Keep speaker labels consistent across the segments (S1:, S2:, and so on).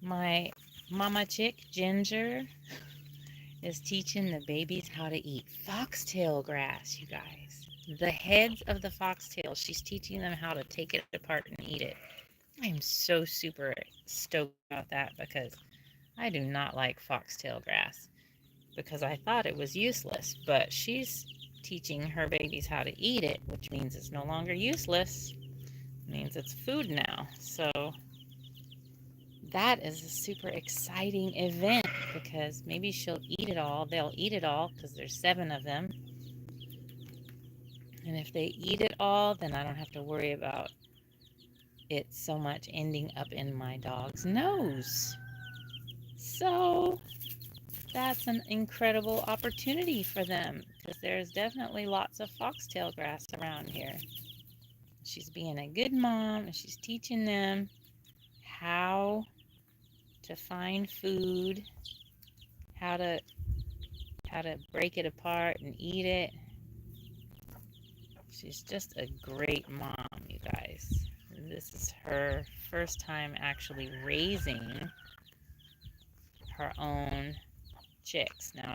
S1: My mama chick, Ginger, is teaching the babies how to eat foxtail grass, you guys. The heads of the foxtail, she's teaching them how to take it apart and eat it. I am so super stoked about that because I do not like foxtail grass because I thought it was useless, but she's teaching her babies how to eat it, which means it's no longer useless. It means it's food now. So that is a super exciting event because maybe she'll eat it all. They'll eat it all because there's 7 of them. And if they eat it all, then I don't have to worry about it so much ending up in my dog's nose. So that's an incredible opportunity for them because there's definitely lots of foxtail grass around here. She's being a good mom and she's teaching them how to find food, how to break it apart and eat it. She's just a great mom, you guys. This is her first time actually raising her own chicks. Now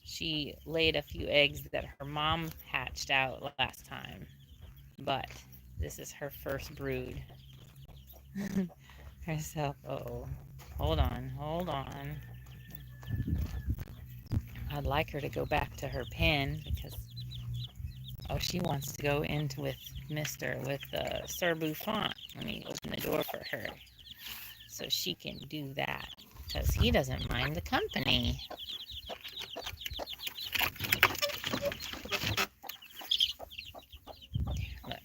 S1: she laid a few eggs that her mom hatched out last time, but this is her first brood. Herself, oh, hold on. I'd like her to go back to her pen because, oh, she wants to go into with Sir Buffon. Let me open the door for her so she can do that because he doesn't mind the company. Look.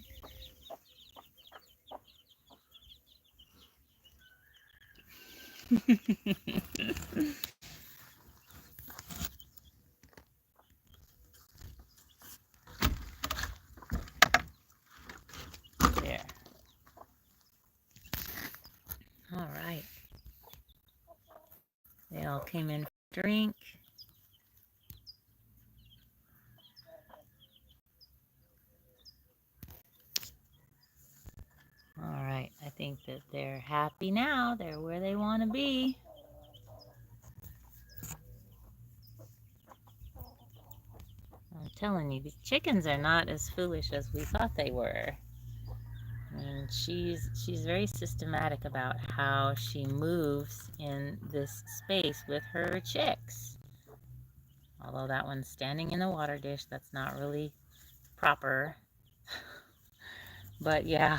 S1: There. All right. They all came in for a drink. All right. I think that they're happy now. They're where they want to be. I'm telling you, these chickens are not as foolish as we thought they were. And she's very systematic about how she moves in this space with her chicks. Although that one's standing in the water dish, that's not really proper. But yeah,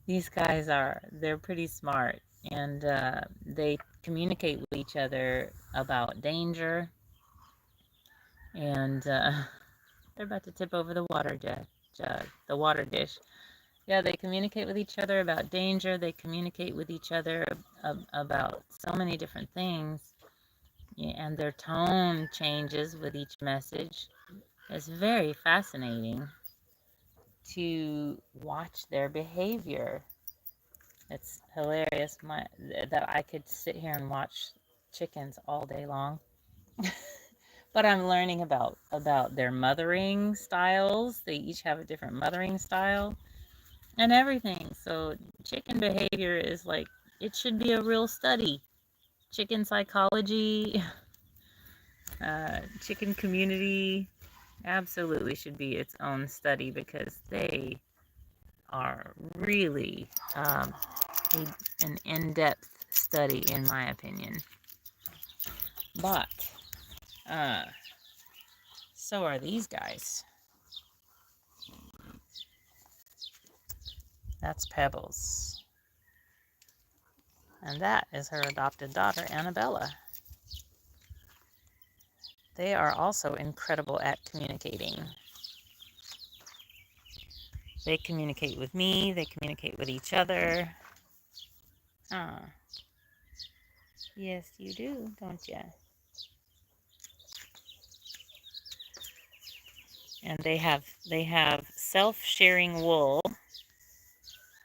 S1: these guys they're pretty smart. And they communicate with each other about danger. And they're about to tip over the water jug, the water dish. Yeah, they communicate with each other about danger. They communicate with each other about so many different things. Yeah, and their tone changes with each message. It's very fascinating to watch their behavior. It's hilarious that I could sit here and watch chickens all day long. But I'm learning about their mothering styles. They each have a different mothering style and everything. So chicken behavior is like, it should be a real study. Chicken psychology, chicken community absolutely should be its own study because they are really an in-depth study in my opinion. But so are these guys. That's Pebbles. And that is her adopted daughter, Annabella. They are also incredible at communicating. They communicate with me. They communicate with each other. Yes, you do, don't you? And they have self-sharing wool,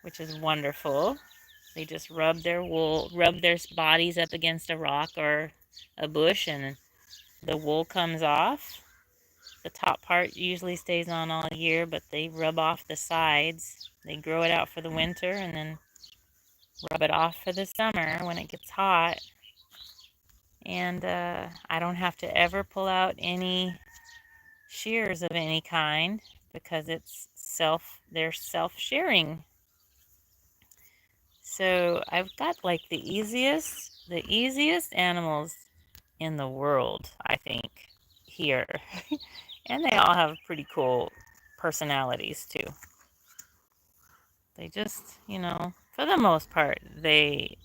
S1: which is wonderful. They just rub their bodies up against a rock or a bush, and the wool comes off. The top part usually stays on all year, but they rub off the sides. They grow it out for the winter, and then rub it off for the summer when it gets hot. And I don't have to ever pull out any shears of any kind because they're self-shearing. So I've got like the easiest animals in the world, I think, here. And they all have pretty cool personalities too. They just, for the most part, they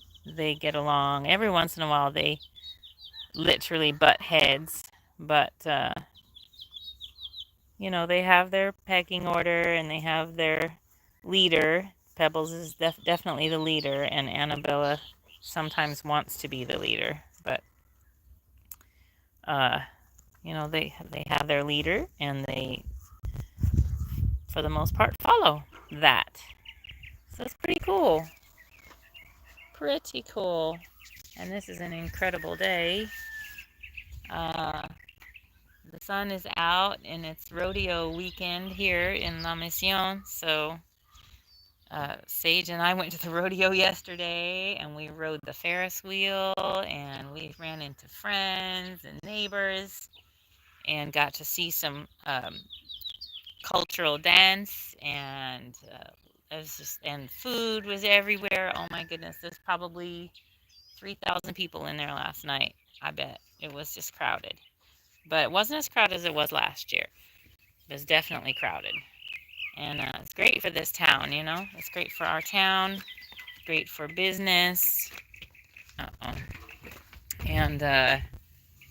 S1: get along. Every once in a while they literally butt heads, but they have their pecking order and they have their leader. Pebbles is definitely the leader, and Annabella sometimes wants to be the leader, but uh, they have their leader, and they, for the most part, follow that. So it's pretty cool. Pretty cool. And this is an incredible day. Uh, the sun is out, and it's rodeo weekend here in La Mission, so Sage and I went to the rodeo yesterday, and we rode the Ferris wheel, and we ran into friends and neighbors, and got to see some cultural dance, and it was and food was everywhere. Oh my goodness, there's probably 3,000 people in there last night. I bet it was just crowded, but it wasn't as crowded as it was last year. It was definitely crowded, and it's great for this town. It's great for our town. Great for business. Uh-oh. And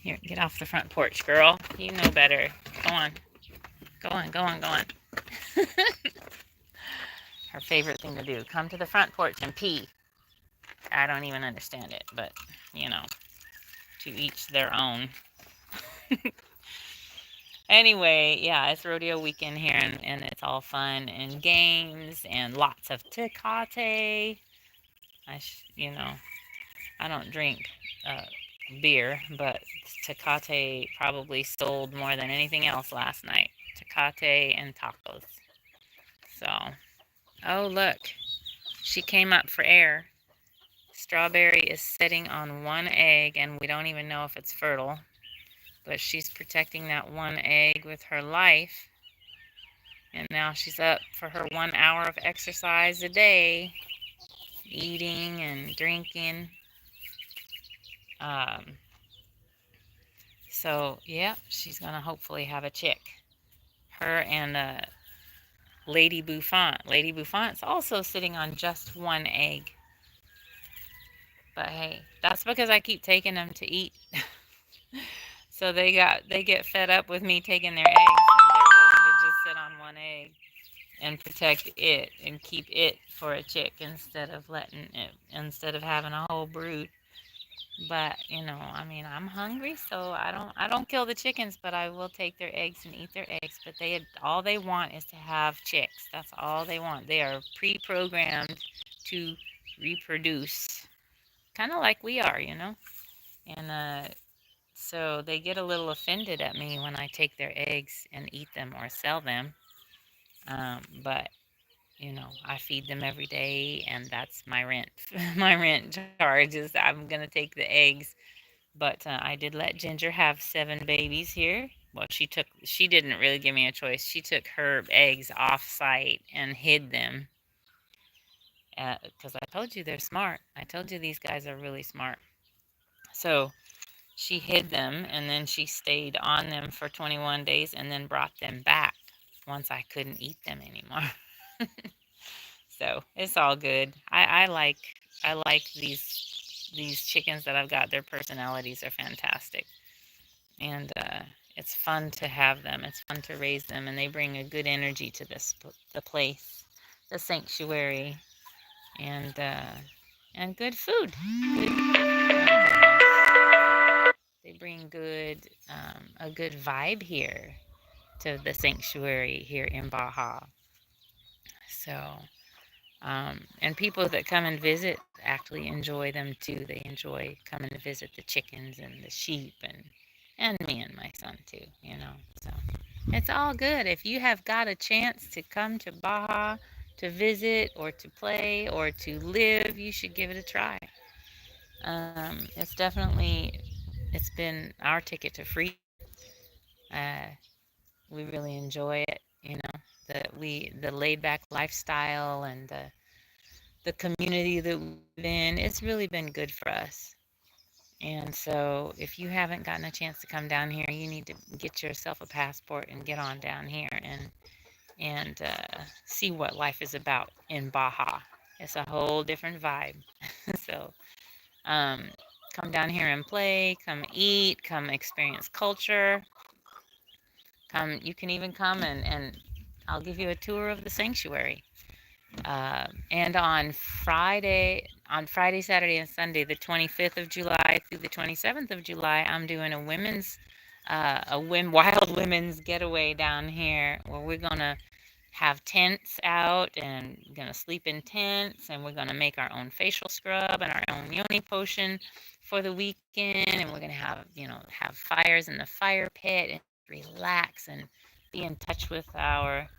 S1: here, get off the front porch, girl. You know better. Go on. Go on, go on, go on. Her favorite thing to do. Come to the front porch and pee. I don't even understand it, but, to each their own. Anyway, yeah, it's rodeo weekend here, and it's all fun and games and lots of tecate. I don't drink beer, but Tecate probably sold more than anything else last night. Tecate and tacos. So, oh look, she came up for air. Strawberry is sitting on one egg, and we don't even know if it's fertile, but she's protecting that one egg with her life. And now she's up for her 1 hour of exercise a day, eating and drinking. So, yeah, she's going to hopefully have a chick. Her and Lady Bouffant. Lady Bouffant's also sitting on just one egg. But hey, that's because I keep taking them to eat. So they get fed up with me taking their eggs, and they're willing to just sit on one egg and protect it and keep it for a chick instead of having a whole brood. But I'm hungry, so I don't kill the chickens, but I will take their eggs and eat their eggs. But all they want is to have chicks. That's all they want. They are pre-programmed to reproduce, kind of like we are. And so they get a little offended at me when I take their eggs and eat them or sell them. But I feed them every day, and that's my rent. My rent charge is I'm gonna take the eggs. But I did let Ginger have 7 babies here. Well, she didn't really give me a choice. She took her eggs off site and hid them. Because I told you they're smart. I told you these guys are really smart. So she hid them, and then she stayed on them for 21 days and then brought them back once I couldn't eat them anymore. So it's all good. I like these chickens that I've got. Their personalities are fantastic. And it's fun to have them. It's fun to raise them, and they bring a good energy to the place, the sanctuary, and good food. They bring a good vibe here to the sanctuary here in Baja. So, and people that come and visit actually enjoy them too. They enjoy coming to visit the chickens and the sheep and me and my son too. So it's all good. If you have got a chance to come to Baja, to visit or to play or to live, you should give it a try. It's been our ticket to freedom. Uh, we really enjoy it, the laid back lifestyle and the community that we live in. It's really been good for us. And so if you haven't gotten a chance to come down here, you need to get yourself a passport and get on down here and see what life is about in Baja. It's a whole different vibe. So um, come down here and play, come eat, come experience culture. You can even come and I'll give you a tour of the sanctuary. And on Friday, Saturday, and Sunday, the 25th of July through the 27th of July, I'm doing wild women's getaway down here where we're gonna have tents out and gonna sleep in tents, and we're gonna make our own facial scrub and our own yoni potion for the weekend, and we're gonna have fires in the fire pit and relax and be in touch with our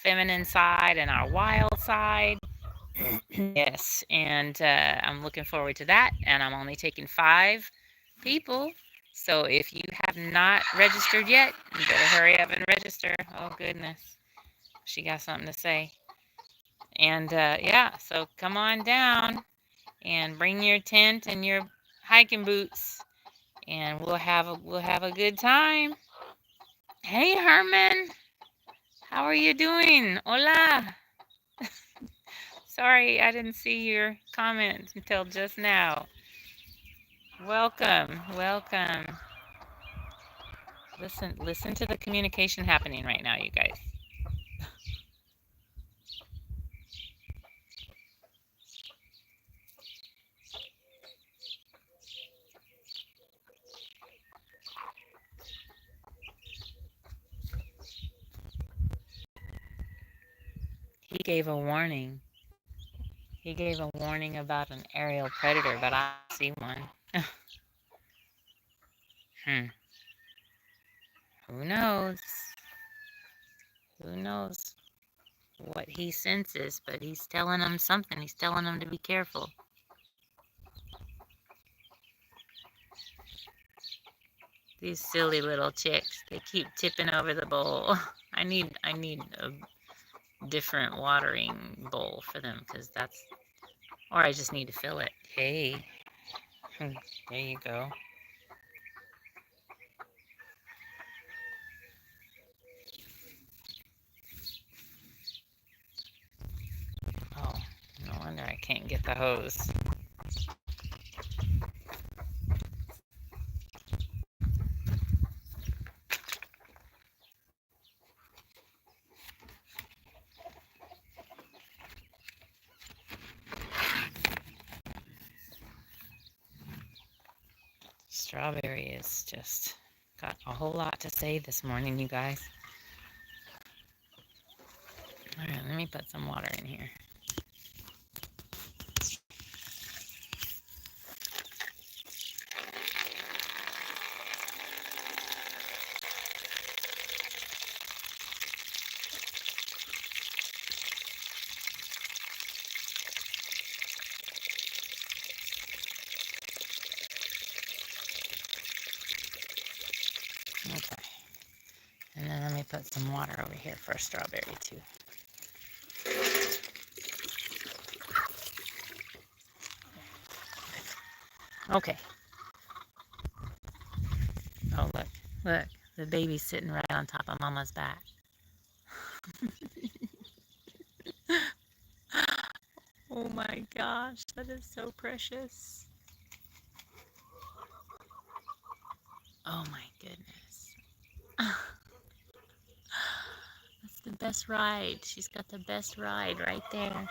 S1: feminine side and our wild side. Yes, and I'm looking forward to that. And I'm only taking 5 people. So if you have not registered yet, you better hurry up and register. Oh, goodness. She got something to say. And yeah, so come on down and bring your tent and your hiking boots, and we'll have a good time. Hey, Herman, how are you doing? Hola. Sorry, I didn't see your comment until just now. Welcome, welcome. Listen to the communication happening right now, you guys. He gave a warning. He gave a warning about an aerial predator, but I don't see one. Hmm. Who knows? Who knows what he senses, but he's telling them something. He's telling them to be careful. These silly little chicks, they keep tipping over the bowl. I need a different watering bowl for them because or I just need to fill it. Hey, there you go. Oh, no wonder I can't get the hose. Strawberry is just got a whole lot to say this morning, you guys. All right, let me put some water in here. Okay. And then let me put some water over here for a strawberry too. Okay. Oh, look. The baby's sitting right on top of Mama's back. Oh my gosh, that is so precious. Oh my goodness. That's the best ride. She's got the best ride right there.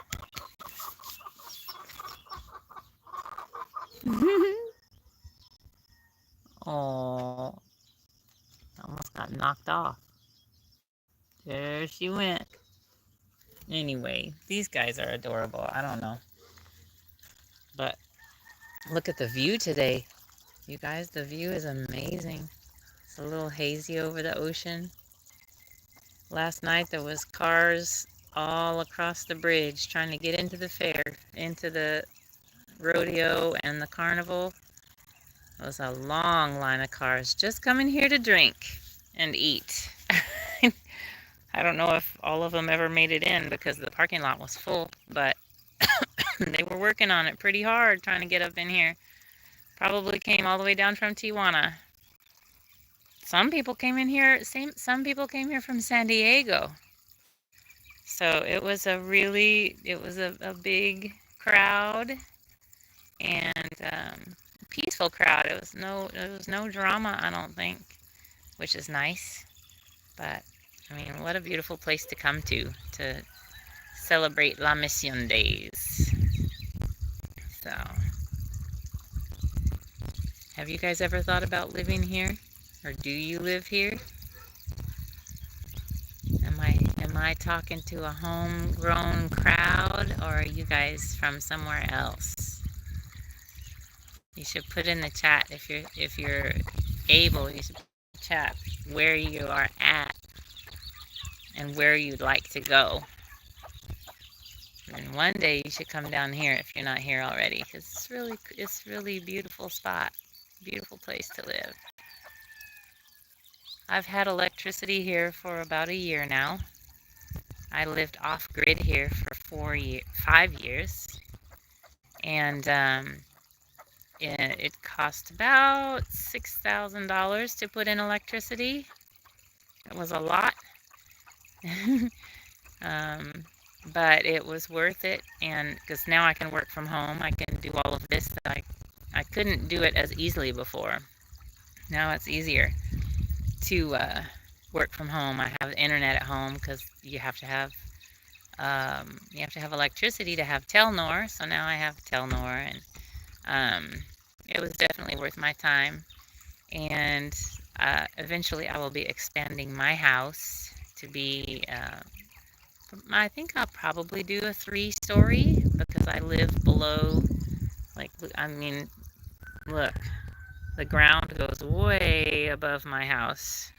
S1: Oh, almost got knocked off. There she went. Anyway, these guys are adorable. I don't know. But look at the view today. You guys, the view is amazing. It's a little hazy over the ocean. Last night there was cars all across the bridge trying to get into the fair, into the rodeo and the carnival. It was a long line of cars just coming here to drink and eat. I don't know if all of them ever made it in because the parking lot was full, but they were working on it pretty hard trying to get up in here. Probably came all the way down from Tijuana. Some people came in here, some people came here from San Diego. So it was a big crowd and peaceful crowd. It was no drama, I don't think, which is nice. But I mean, what a beautiful place to come to celebrate La Mission Days. So, have you guys ever thought about living here? Or do you live here? Am I talking to a homegrown crowd, or are you guys from somewhere else? You should put in the chat if you're able. You should put in the chat where you are at and where you'd like to go. And one day you should come down here if you're not here already, because it's really beautiful spot, beautiful place to live. I've had electricity here for about a year now. I lived off grid here for 5 years, and it cost about $6,000 to put in electricity. It was a lot, but it was worth it, and because now I can work from home, I can do all of this that I couldn't do it as easily before. Now it's easier to work from home. I have internet at home because you have to have electricity to have Telnor. So now I have Telnor, and it was definitely worth my time. And eventually, I will be expanding my house to be. I think I'll probably do a 3-story because I live below. Like, I mean, look. The ground goes way above my house.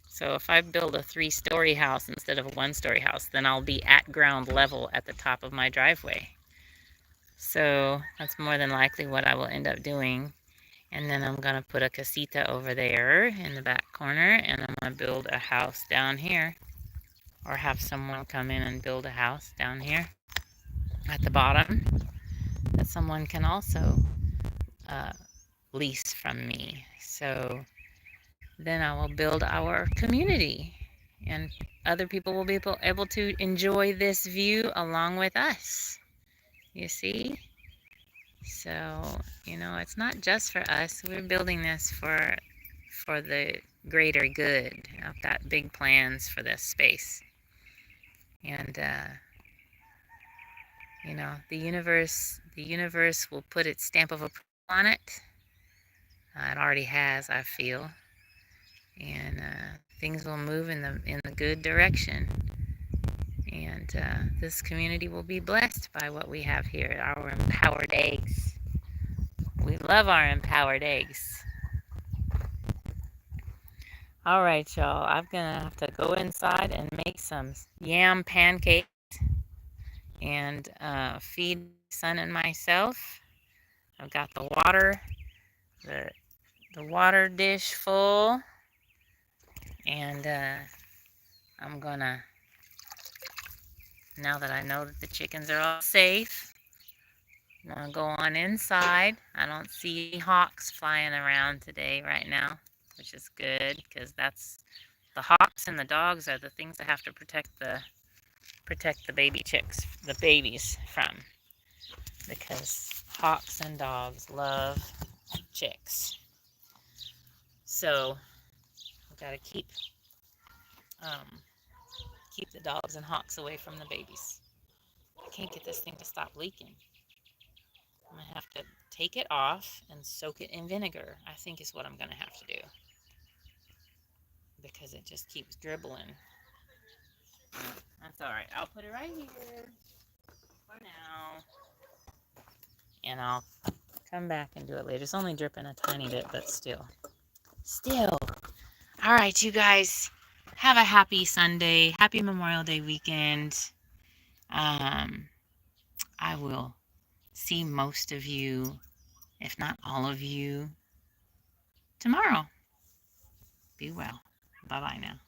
S1: So if I build a 3-story house instead of a 1-story house, then I'll be at ground level at the top of my driveway. So that's more than likely what I will end up doing. And then I'm going to put a casita over there in the back corner, and I'm going to build a house down here. Or have someone come in and build a house down here at the bottom that someone can also lease from me. So then I will build our community, and other people will be able to enjoy this view along with us. You see? So, you know, it's not just for us. We're building this for the greater good. I've got big plans for this space. And you know, the universe will put its stamp of approval on it. It already has, I feel, and things will move in the good direction. And this community will be blessed by what we have here, our empowered eggs. We love our empowered eggs. All right, y'all. I'm gonna have to go inside and make some yam pancakes and feed my son and myself. I've got the water dish full, and I'm gonna, now that I know that the chickens are all safe, I'm gonna go on inside. I don't see any hawks flying around today right now, which is good, because that's the hawks and the dogs are the things I have to protect the baby chicks, the babies from, because hawks and dogs love chicks. So I've got to keep the dogs and hawks away from the babies. I can't get this thing to stop leaking. I'm gonna have to take it off and soak it in vinegar, I think is what I'm gonna have to do, because it just keeps dribbling. That's all right. I'll put it right here for now, and I'll come back and do it later. It's only dripping a tiny bit, but still. All right, you guys. have a happy Sunday, happy Memorial Day weekend. I will see most of you, if not all of you, tomorrow. Be well. Bye-bye now.